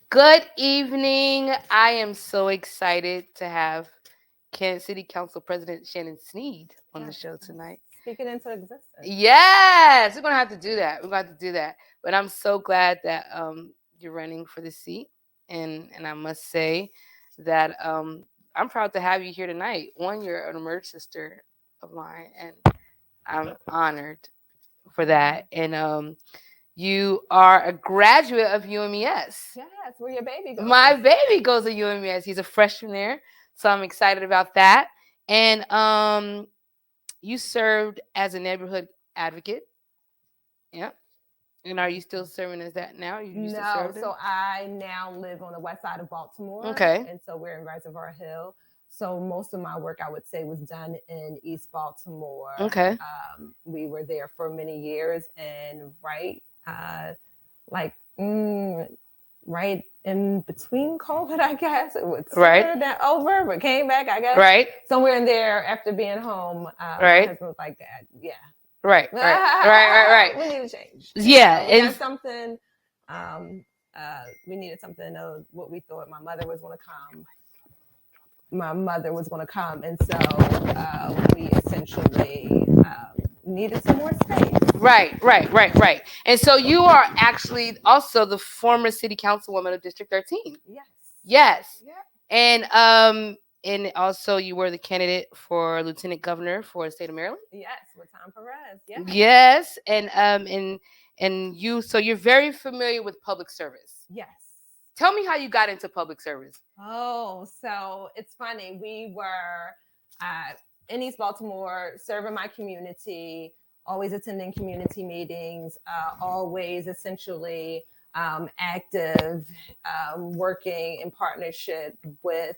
Good evening. I am so excited to have Kansas City Council President Shannon Sneed on the Yes. show tonight. Speak it into existence. Yes, we're gonna have to do that. We're gonna have to do that. But I'm so glad that you're running for the seat, and I must say that I'm proud to have you here tonight. One, you're an emerged sister of mine, and I'm honored for that. And you are a graduate of UMES. Yes, where your baby goes. My baby goes to UMES. He's a freshman there, so I'm excited about that. And you served as a neighborhood advocate. Yeah. And are you still serving as that now? You used to No, serve there? so I now live on the west side of Baltimore. Okay. And so we're in Reservoir Hill. So most of my work, I would say, was done in East Baltimore. Okay. We were there for many years, and like right in between COVID, I guess it was Right. that over, but came back, I guess, Right. somewhere in there after being home. My Right. husband was like, "Dad, yeah, Right. Right. we need to change." Yeah. We got And something. We needed something of what we thought my mother was going to come. My mother was going to come, and so we essentially needed some more space. right. And so you are actually also the former city councilwoman of District 13. Yes. Yes. Yeah. And also you were the candidate for lieutenant governor for the state of Maryland. Yes, with Tom Perez. Yeah. Yes. And you, so you're very familiar with public service. Yes. Tell me how you got into public service. Oh, so it's funny. We were in East Baltimore serving my community, always attending community meetings, always essentially active, working in partnership with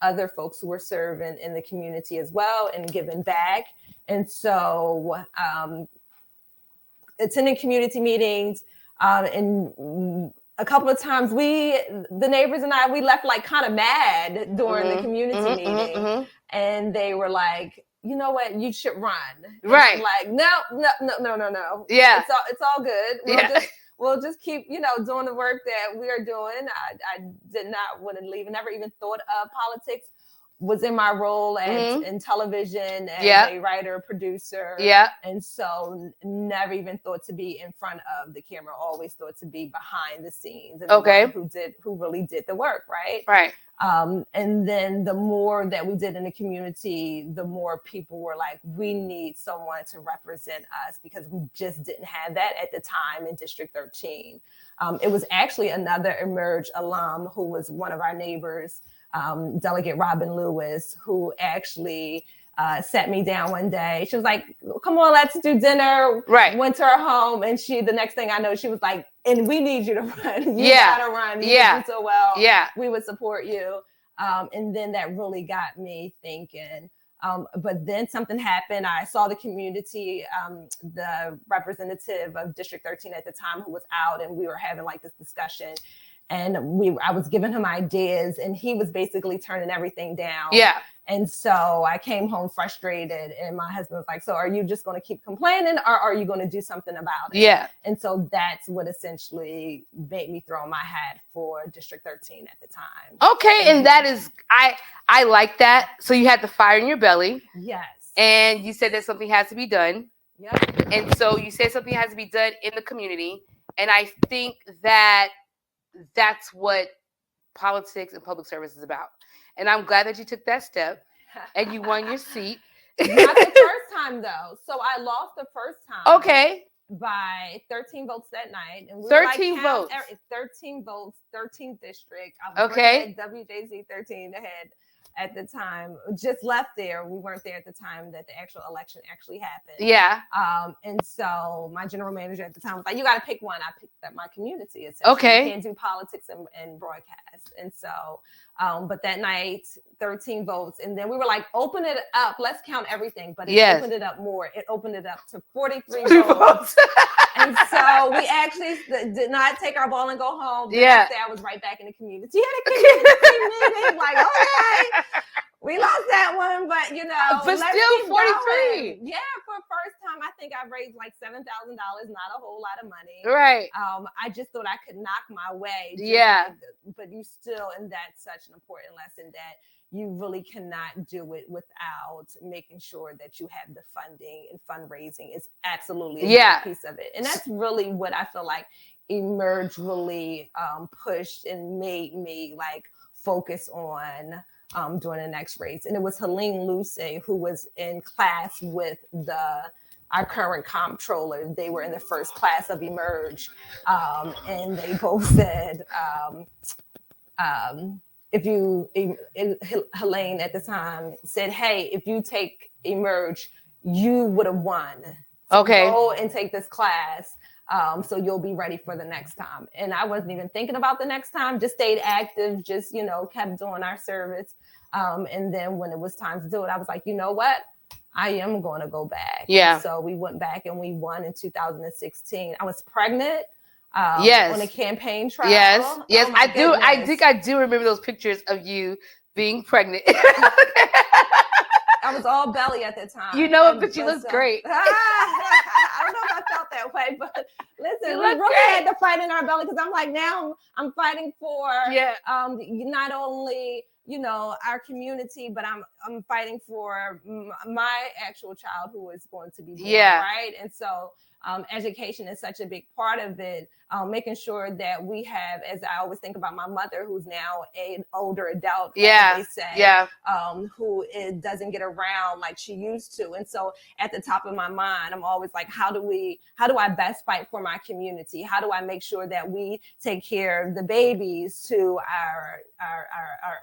other folks who were serving in the community as well and giving back. And so attending community meetings and a couple of times the neighbors and I, we left like kind of mad during the community meeting. And they were like, "You know what, you should run." And Right. I'm like, no. Yeah. It's all good. We'll just keep, doing the work that we are doing. I did not want to leave and never even thought of politics. Was in my role in television as a writer, producer. Yeah. And so never even thought to be in front of the camera, always thought to be behind the scenes and who really did the work, right? Right. And then the more that we did in the community, the more people were like, we need someone to represent us because we just didn't have that at the time in District 13. It was actually another Emerge alum who was one of our neighbors, Delegate Robin Lewis, who actually sat me down one day. She was like, "Come on, let's do dinner." Right. Went to her home, and the next thing I know, she was like, "And we need you to run. You gotta run. You do so well. We would support you." And then that really got me thinking. But then something happened. I saw the community, the representative of District 13 at the time who was out, and we were having like this discussion. And I was giving him ideas, and he was basically turning everything down. Yeah. And so I came home frustrated, and my husband was like, "So are you just going to keep complaining, or are you going to do something about it?" Yeah. And so that's what essentially made me throw my hat for District 13 at the time. Okay, and that is, I like that. So you had the fire in your belly. Yes. And you said that something has to be done. Yep. And so you said something has to be done in the community. And I think that that's what politics and public service is about. And I'm glad that you took that step and you won your seat. Not the first time, though. So I lost the first time. Okay. By 13 votes that night. And we 13 like, votes. 13 votes, 13th district. I was okay. At WJZ 13 ahead at the time. Just left there. We weren't there at the time that the actual election actually happened. Yeah. And so my general manager at the time was like, "You got to pick one." I picked up my community. Okay. You can't do politics and broadcast. And so, but that night, 13 votes. And then we were like, "Open it up. Let's count everything." But it opened it up more. It opened it up to 43 votes. And so we actually did not take our ball and go home. The next day I was right back in the community. At a community meeting, like, okay. We lost that one, but but let's still keep 43. going. Yeah, for first time, I think I raised like $7,000. Not a whole lot of money. Right. I just thought I could knock my way. Yeah. But you still, and that's such an important lesson that you really cannot do it without making sure that you have the funding, and fundraising is absolutely a big piece of it. And that's really what I feel like Emerge really pushed and made me like focus on during the next race. And it was Helene Luce who was in class with our current comptroller. They were in the first class of Emerge, and they both said, if you, Helene at the time said, hey, if you take Emerge, you would have won. So go and take this class. So you'll be ready for the next time. And I wasn't even thinking about the next time, just stayed active, just, kept doing our service. And then when it was time to do it, I was like, you know what? I am going to go back. Yeah. And so we went back and we won in 2016. I was pregnant. On a campaign trail. Yes. Yes. I do. I think I do remember those pictures of you being pregnant. I was all belly at the time. But you look great. I don't know if I felt that way, but listen, we really had to fight in our belly, because I'm like, now I'm fighting for not only our community, but I'm fighting for my actual child who is going to be born, right? And so education is such a big part of it. Making sure that we have, as I always think about my mother, who's now an older adult, as they say, who doesn't get around like she used to. And so at the top of my mind, I'm always like, how do I best fight for my community? How do I make sure that we take care of the babies to our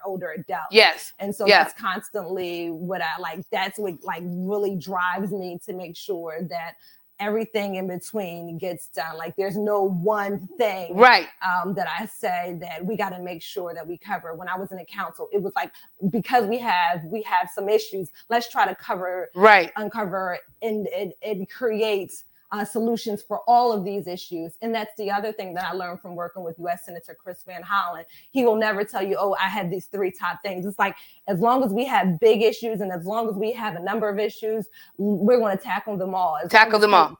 older adults? Yes. And so that's constantly what I like. That's what like really drives me to make sure that everything in between gets done. Like there's no one thing that I say that we got to make sure that we cover. When I was in the council, it was like, because we have some issues, let's try to uncover and create solutions for all of these issues. And that's the other thing that I learned from working with U.S. Senator Chris Van Hollen. He will never tell you, oh, I had these 3 top things. It's like, as long as we have big issues and as long as we have a number of issues, we're going to tackle them all. Tackle them all.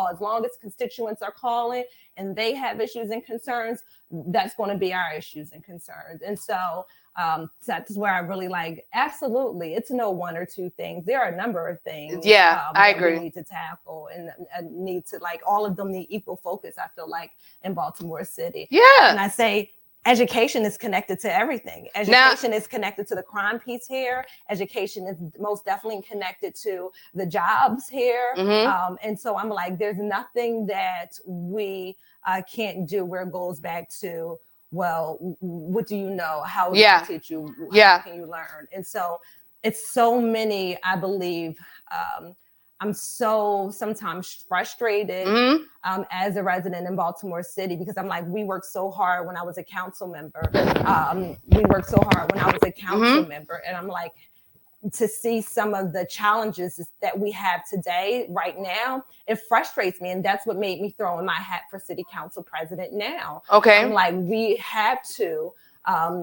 As long as constituents are calling and they have issues and concerns, that's going to be our issues and concerns. And so that's where I really like, absolutely, it's no 1 or 2 things. There are a number of things I agree. We need to tackle and need to, like, all of them need equal focus, I feel like, in Baltimore City. Yeah. And I say education is connected to everything. Education is connected to the crime piece here. Education is most definitely connected to the jobs here. Mm-hmm. And so I'm like, there's nothing that we can't do where it goes back to, well, what do you know? How do I teach you? How can you learn? And so it's so many, I believe, I'm so sometimes frustrated as a resident in Baltimore City, because I'm like, we worked so hard when I was a council member. We worked so hard when I was a council member. And I'm like, to see some of the challenges that we have today, right now, it frustrates me. And that's what made me throw in my hat for city council president now. Okay. I'm like, we have to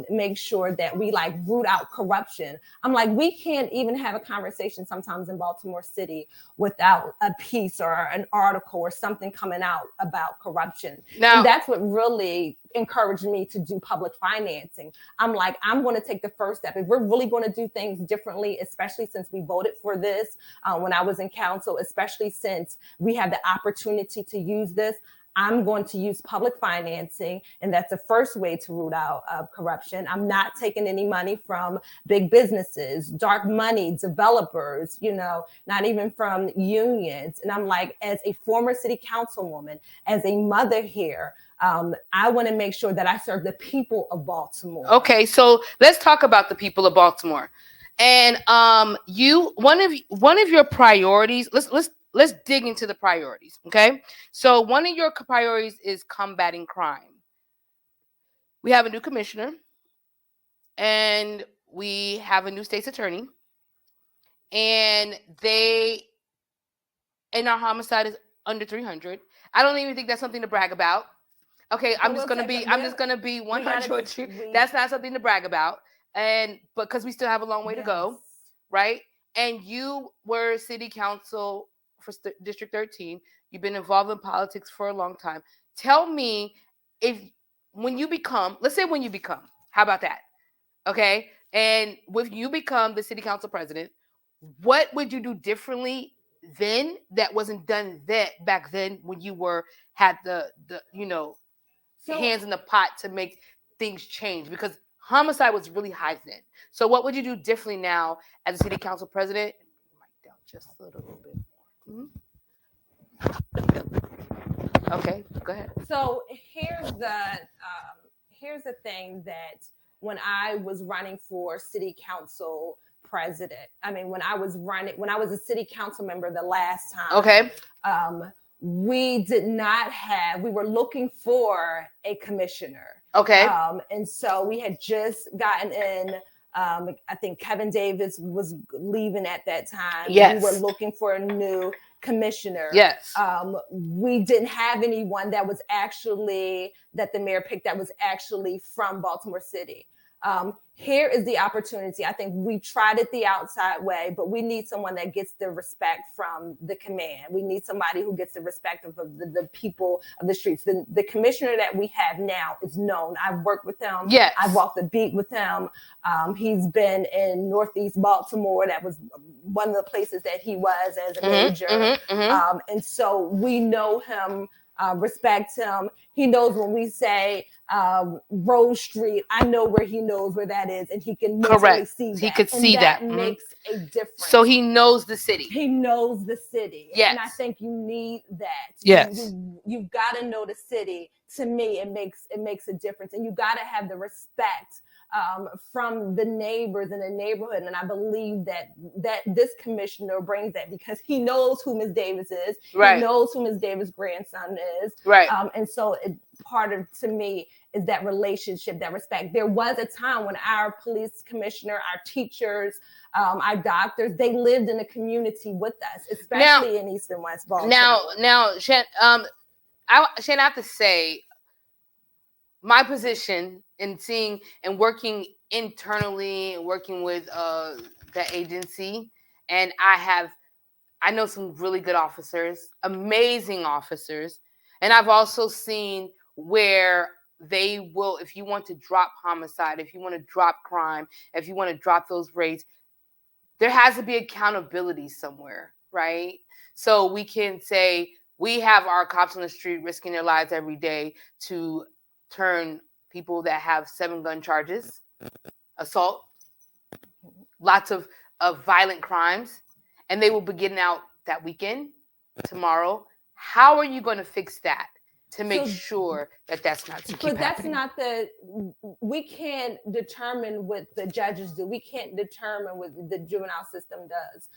make sure that we like root out corruption. I'm like, we can't even have a conversation sometimes in Baltimore City without a piece or an article or something coming out about corruption. Now, and that's what really encouraged me to do public financing. I'm like, I'm going to take the first step. If we're really going to do things differently, especially since we voted for this when I was in council, especially since we have the opportunity to use this, I'm going to use public financing, and that's the first way to root out corruption. I'm not taking any money from big businesses, dark money, developers, not even from unions. And I'm like, as a former city councilwoman, as a mother here, I want to make sure that I serve the people of Baltimore. Okay, so let's talk about the people of Baltimore. And one of your priorities, let's dig into the priorities, okay? So one of your priorities is combating crime. We have a new commissioner, and we have a new state's attorney, and our homicide is under 300. I don't even think that's something to brag about. Okay, I'm just gonna be 100 with you. That's not something to brag about. but because we still have a long way to go, right? And you were city council for District 13. You've been involved in politics for a long time. Tell me, if when you become, let's say when you become, how about that? Okay. And when you become the city council president, what would you do differently then that wasn't done back then when you had the hands in the pot to make things change? Because homicide was really high then. So what would you do differently now as a city council president? Mic down just a little bit more. Okay, go ahead. So here's the thing, that when I was running for city council president, when I was a city council member the last time, okay, we were looking for a commissioner. Okay. And so we had just gotten in, I think Kevin Davis was leaving at that time. Yes. We were looking for a new commissioner. Yes. We didn't have anyone that the mayor picked that was actually from Baltimore City. Here is the opportunity. I think we tried it the outside way, but we need someone that gets the respect from the command. We need somebody who gets the respect of the people of the streets. The commissioner that we have now is known. I've worked with him. Yes. I've walked the beat with him. He's been in Northeast Baltimore. That was one of the places that he was as a major. And so we know him. Respect him. He knows when we say Rose Street, I know where he knows where that is, and he can mentally see that. He could see that. Makes a difference. So he knows the city. He knows the city. Yes. And I think you need that. Yes. You've got to know the city. To me, it makes a difference, and you got to have the respect from the neighbors in the neighborhood. And I believe that this commissioner brings that, because he knows who Ms. Davis is. Right. He knows who Ms. Davis' grandson is. Right. And so part of, to me, is that relationship, that respect. There was a time when our police commissioner, our teachers, our doctors, they lived in a community with us, especially in East and West Baltimore. Now, Shannon, I have to say, my position in seeing and working internally, working with the agency, and I know some really good officers, amazing officers, and I've also seen where they will, if you want to drop homicide, if you want to drop crime, if you want to drop those rates, there has to be accountability somewhere, right? So we can say we have our cops on the street risking their lives every day to turn people that have 7 gun charges, assault, lots of violent crimes, and they will be getting out that weekend, tomorrow. How are you going to fix that to make sure that that's not to keep But that's happening? not we can't determine what the judges do. We can't determine what the juvenile system does.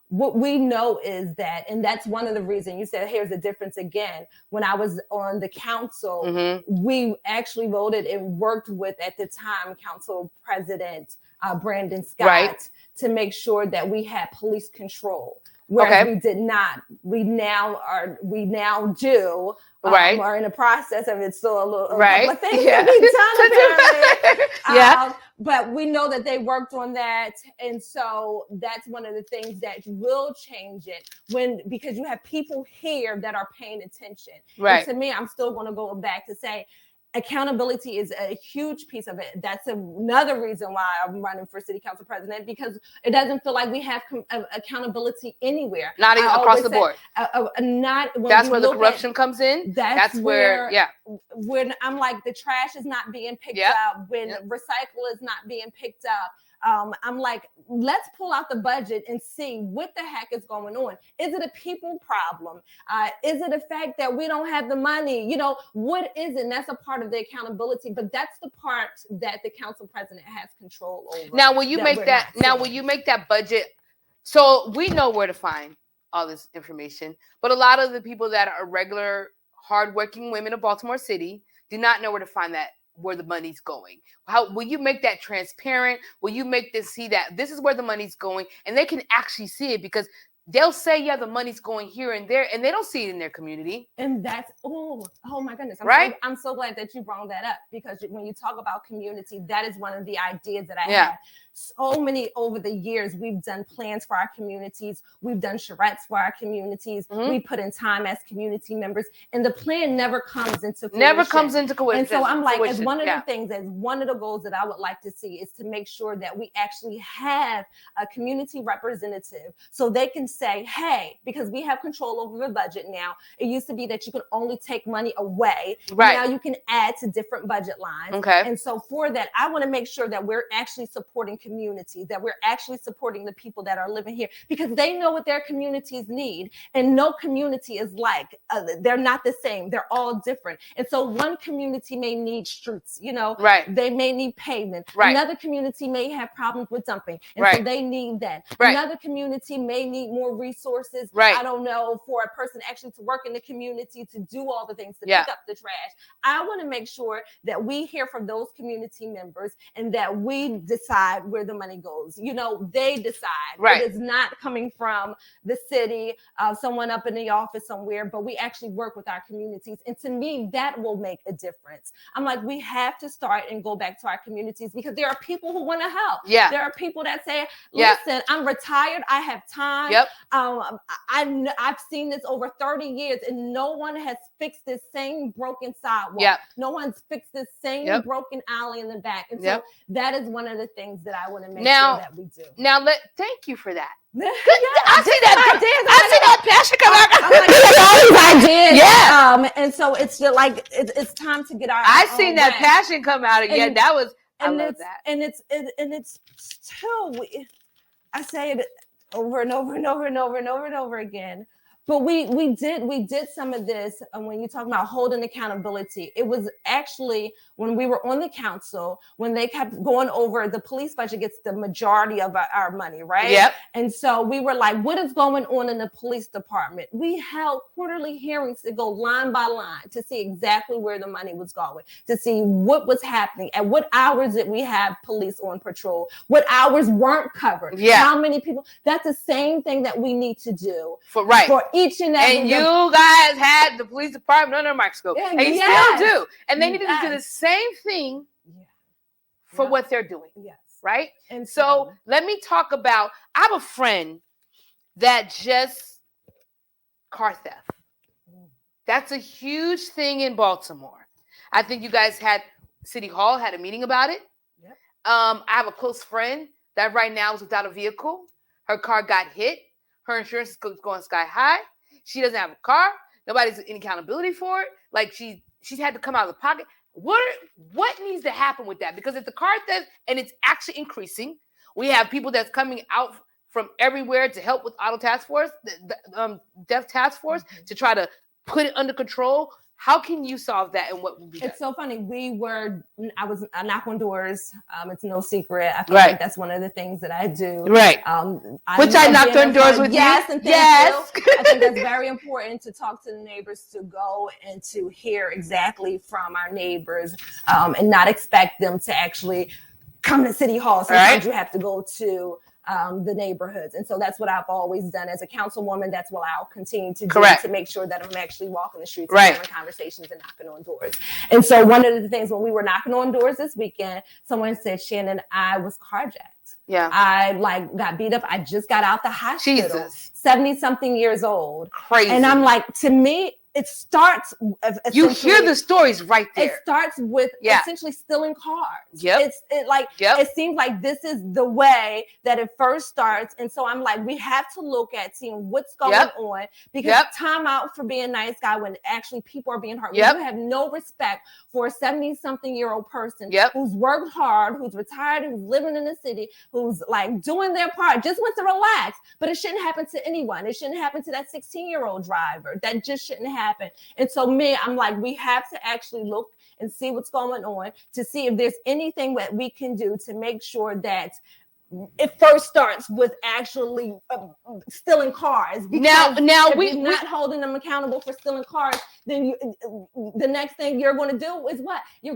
What we know is that, and that's one of the reasons you said, here's the difference again. When I was on the council, we actually voted and worked with, at the time, Council President Brandon Scott, to make sure that we had police control. Whereas we did not. We now do. Are in the process of it. Still a couple of things to be done, apparently. But we know that they worked on that, and so that's one of the things that will change it, because you have people here that are paying attention. And to me, I'm still going to go back to say, accountability is a huge piece of it. That's another reason why I'm running for city council president, because it doesn't feel like we have accountability anywhere. Not even across the board. That's where the corruption comes in. That's where when I'm like, the trash is not being picked up, when recycle is not being picked up. I'm like, let's pull out the budget and see what the heck is going on. Is it a people problem? Is it a fact that we don't have the money? What is it? And that's a part of the accountability, but that's the part that the council president has control over. Now, will you make that budget? So we know where to find all this information, but a lot of the people that are regular, hardworking women of Baltimore City do not know where to find that, where the money's going. How will you make that transparent? Will you make this see that this is where the money's going, and they can actually see it? Because they'll say, yeah, the money's going here and there, and they don't see it in their community. And that's, oh my goodness. I'm so glad that you brought that up, because when you talk about community, that is one of the ideas that I have. So many over the years, we've done plans for our communities. We've done charrettes for our communities. We put in time as community members, and the plan never comes into fruition. And so I'm like, as one of the things, as one of the goals that I would like to see is to make sure that we actually have a community representative, so they can say, hey, because we have control over the budget now. It used to be that you could only take money away. Now you can add to different budget lines. And so for that, I want to make sure that we're actually supporting communities, that we're actually supporting the people that are living here, because they know what their communities need. And no community is like, they're not the same. They're all different. And so one community may need streets, they may need pavement. Another community may have problems with dumping. And so they need that. Another community may need more resources. I don't know, for a person actually to work in the community, to do all the things, to pick up the trash. I want to make sure that we hear from those community members, and that we decide where the money goes. They decide. It is not coming from the city, someone up in the office somewhere, but we actually work with our communities. And to me, that will make a difference. I'm like, we have to start and go back to our communities, because there are people who want to help. There are people that say, listen, I'm retired, I have time. I've seen this over 30 years, and no one has fixed this same broken sidewalk. No one's fixed this same broken alley in the back. And so that is one of the things that I want to make sure that we do. Thank you for that. I see that passion come out. All these ideas. And so it's just like, it's time to get our. I seen that passion come out again. That was, I love that. And it's still, I say it over and over and over and over and over and over again. But we did some of this, and when you talk about holding accountability, it was actually when we were on the council, when they kept going over, the police budget gets the majority of our money, right? And so we were like, what is going on in the police department? We held quarterly hearings to go line by line to see exactly where the money was going, to see what was happening, at what hours did we have police on patrol, what hours weren't covered, how many people. That's the same thing that we need to do for each and every. And you guys had the police department under a microscope, and you still do. And they needed to do the same thing for what they're doing. Right? And so let me talk about, I have a friend that just car theft. That's a huge thing in Baltimore. I think you guys had, City Hall had a meeting about it. I have a close friend that right now is without a vehicle. Her car got hit. Her insurance is going sky high. She doesn't have a car. Nobody's in accountability for it. Like she's had to come out of the pocket. What needs to happen with that? Because if the car theft, and it's actually increasing, we have people that's coming out from everywhere to help with auto task force, the death task force, to try to put it under control. How can you solve that, and what would be done? It's so funny. I knock on doors. It's no secret. I feel like that's one of the things that I do. Which I knocked on doors with you. And thank you. I think that's very important, to talk to the neighbors, to go and to hear exactly from our neighbors, and not expect them to actually come to City Hall. Sometimes you have to go to the neighborhoods. And so that's what I've always done as a councilwoman. That's what I'll continue to do, to make sure that I'm actually walking the streets and having conversations and knocking on doors. And so one of the things, when we were knocking on doors this weekend, someone said, Shannon, I was carjacked. I got beat up. I just got out the hospital. 70-something years old. Crazy. And I'm like, to me, it starts. You hear the stories right there. It starts with essentially stealing cars. It seems like this is the way that it first starts. And so I'm like, we have to look at seeing what's going on, because time out for being a nice guy when actually people are being hurt. You have no respect for a 70-something-year-old person who's worked hard, who's retired, who's living in the city, who's like doing their part, just wants to relax. But it shouldn't happen to anyone. It shouldn't happen to that 16-year-old driver. That just shouldn't happen. And so I'm like, we have to actually look and see what's going on, to see if there's anything that we can do to make sure that it first starts with actually stealing cars. Now we're not holding them accountable for stealing cars. Then the next thing you're going to do is what? You're